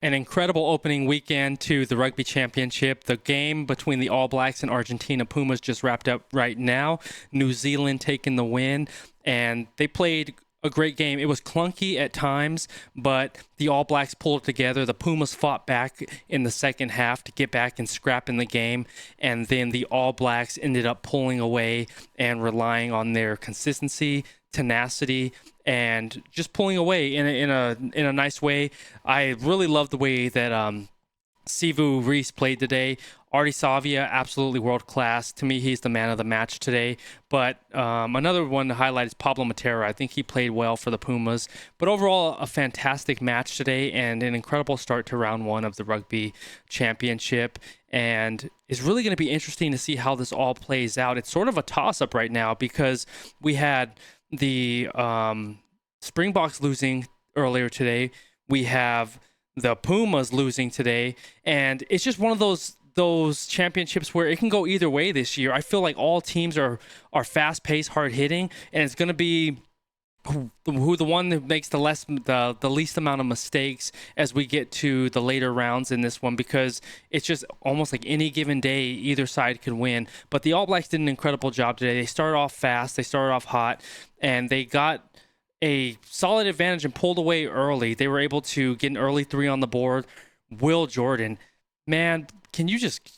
An incredible opening weekend to the Rugby Championship. The game between the All Blacks and Argentina Pumas just wrapped up right now. New Zealand taking the win, and they played a great game. It was clunky at times, but the All Blacks pulled it together. The Pumas fought back in the second half to get back and scrap in the game, and then the All Blacks ended up pulling away and relying on their consistency, tenacity, and just pulling away in a nice way. I really love the way that Sivu Reese played today. Artie Savia, absolutely world class. To me, he's the man of the match today. But another one to highlight is Pablo Matera. I think he played well for the Pumas. But overall, a fantastic match today and an incredible start to round one of the Rugby Championship. And it's really going to be interesting to see how this all plays out. It's sort of a toss-up right now because we had the Springboks losing earlier today. We have the Pumas losing today. And it's just one of those championships where it can go either way this year. I feel like all teams are fast-paced, hard-hitting, and it's going to be who the one that makes the least amount of mistakes as we get to the later rounds in this one, because it's just almost like any given day either side can win. But the All Blacks did an incredible job today. They started off fast, they started off hot, and they got a solid advantage and pulled away early. They were able to get an early 3 on the board. Will Jordan, man, can you just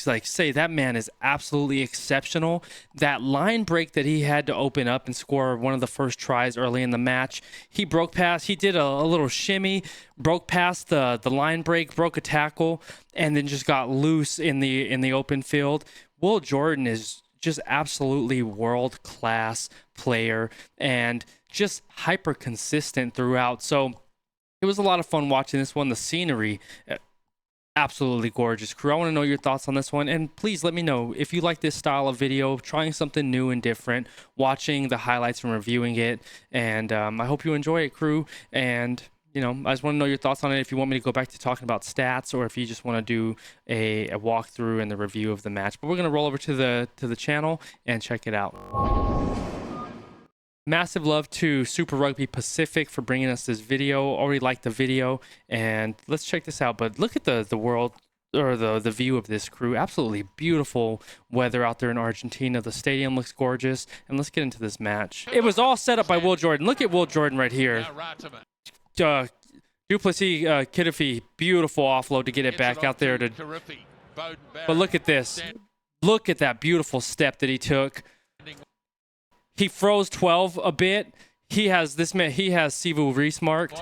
like say that man is absolutely exceptional? That line break that he had to open up and score one of the first tries early in the match, he broke past, he did a little shimmy, broke past the line break, broke a tackle, and then just got loose in the open field. Will Jordan is just absolutely world-class player and just hyper consistent throughout. So it was a lot of fun watching this one. The scenery, absolutely gorgeous. Qrew, I want to know your thoughts on this one, and please let me know if you like this style of video, trying something new and different, watching the highlights and reviewing it. And I hope you enjoy it, Qrew. And I just want to know your thoughts on it. If you want me to go back to talking about stats, or if you just want to do a walkthrough and the review of the match. But we're gonna roll over to the channel and check it out. Massive love to Super Rugby Pacific for bringing us this video. Already liked the video, and let's check this out. But look at the world, or the view of this, Qrew. Absolutely beautiful weather out there in Argentina. The stadium looks gorgeous, and let's get into this match. It was all set up by Will Jordan. Look at Will Jordan right here. Duplessis Kiddifi, beautiful offload to get it back out there to. But look at this. Look at that beautiful step that he took. He froze 12 a bit. He has Sivu Reese marked.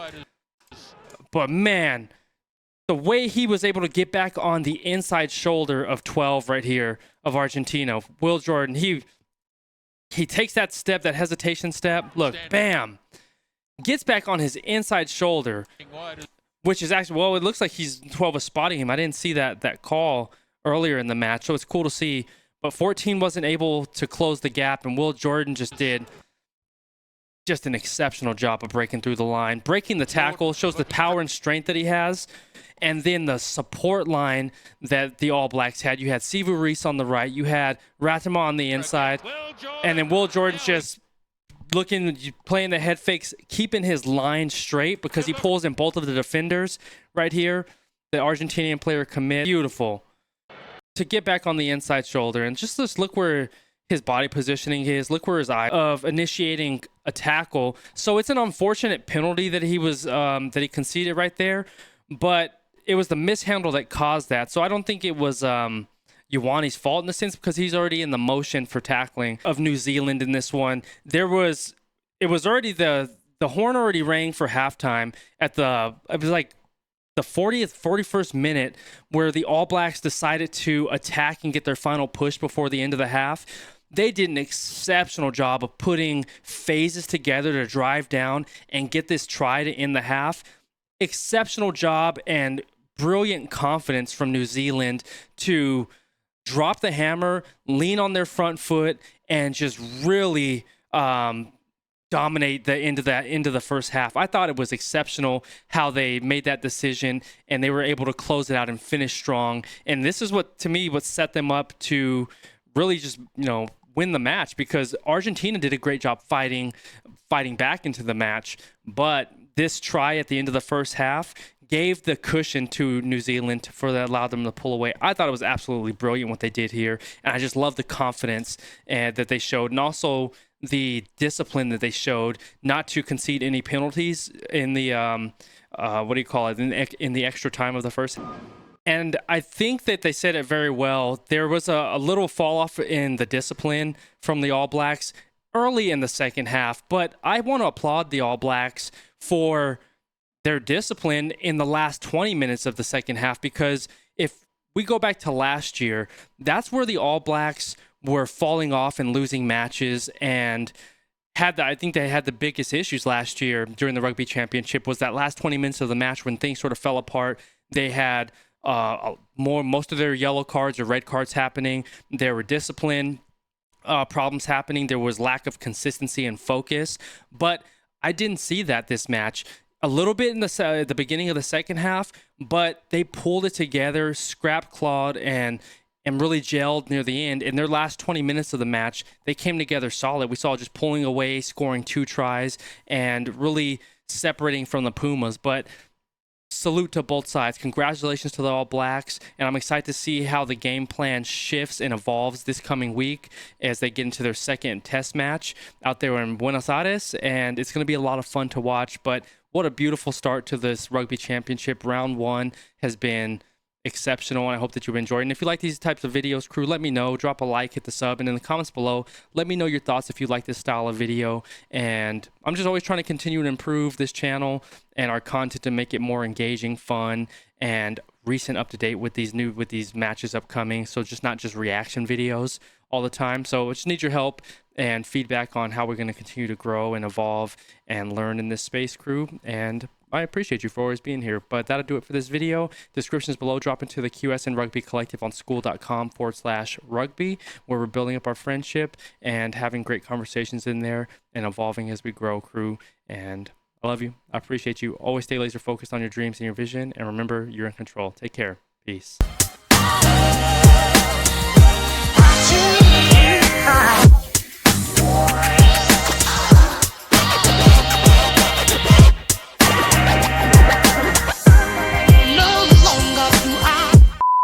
But man, the way he was able to get back on the inside shoulder of 12 right here of Argentina, Will Jordan, he takes that step, that hesitation step. Look, bam. Gets back on his inside shoulder, which is actually, well, it looks like 12 was spotting him. I didn't see that call earlier in the match, so it's cool to see. But 14 wasn't able to close the gap, and Will Jordan just did an exceptional job of breaking through the line. Breaking the tackle shows the power and strength that he has. And then the support line that the All Blacks had. You had Sivu Reese on the right. You had Ratama on the inside. And then Will Jordan just playing the head fakes, keeping his line straight because he pulls in both of the defenders right here. The Argentinian player commit. Beautiful. To get back on the inside shoulder, and just look where his body positioning is. Look where his eye of initiating a tackle. So it's an unfortunate penalty that he conceded right there, but it was the mishandle that caused that. So I don't think it was Ioane's fault in the sense, because he's already in the motion for tackling of New Zealand in this one. It was already the horn already rang for halftime it was like the 41st minute, where the All Blacks decided to attack and get their final push before the end of the half. They did an exceptional job of putting phases together to drive down and get this try to end the half. Exceptional job and brilliant confidence from New Zealand to drop the hammer, lean on their front foot, and just really dominate the end of the first half. I thought it was exceptional how they made that decision, and they were able to close it out and finish strong. And this is what set them up to really just win the match, because Argentina did a great job fighting back into the match, but this try at the end of the first half gave the cushion to New Zealand for that allowed them to pull away. I thought it was absolutely brilliant what they did here, and I just love the confidence that they showed, and also the discipline that they showed not to concede any penalties in the what do you call it, in the extra time of the first. And I think that they said it very well. There was a little fall off in the discipline from the All Blacks early in the second half, but I want to applaud the All Blacks for their discipline in the last 20 minutes of the second half, because if we go back to last year, that's where the All Blacks were falling off and losing matches, and I think they had the biggest issues last year during the Rugby Championship was that last 20 minutes of the match when things sort of fell apart. They had most of their yellow cards or red cards happening. There were discipline problems happening. There was lack of consistency and focus, but I didn't see that this match. A little bit in the beginning of the second half, but they pulled it together, scrap clawed, and really gelled near the end. In their last 20 minutes of the match, they came together solid. We saw just pulling away, scoring 2 tries, and really separating from the Pumas. But salute to both sides. Congratulations to the All Blacks, and I'm excited to see how the game plan shifts and evolves this coming week as they get into their second test match out there in Buenos Aires, and it's going to be a lot of fun to watch. But what a beautiful start to this Rugby Championship. Round 1 has been exceptional, and I hope that you've enjoyed. And if you like these types of videos, crew, let me know. Drop a like, hit the sub, and in the comments below, let me know your thoughts if you like this style of video. And I'm just always trying to continue to improve this channel and our content to make it more engaging, fun, and recent, up to date with these matches upcoming. So just not just reaction videos all the time. So I just need your help and feedback on how we're going to continue to grow and evolve and learn in this space, crew. And I appreciate you for always being here. But that'll do it for this video. Descriptions below. Drop into the QSN Rugby Collective on skool.com/rugby, where we're building up our friendship and having great conversations in there and evolving as we grow, crew. And I love you. I appreciate you. Always stay laser focused on your dreams and your vision. And remember, you're in control. Take care. Peace.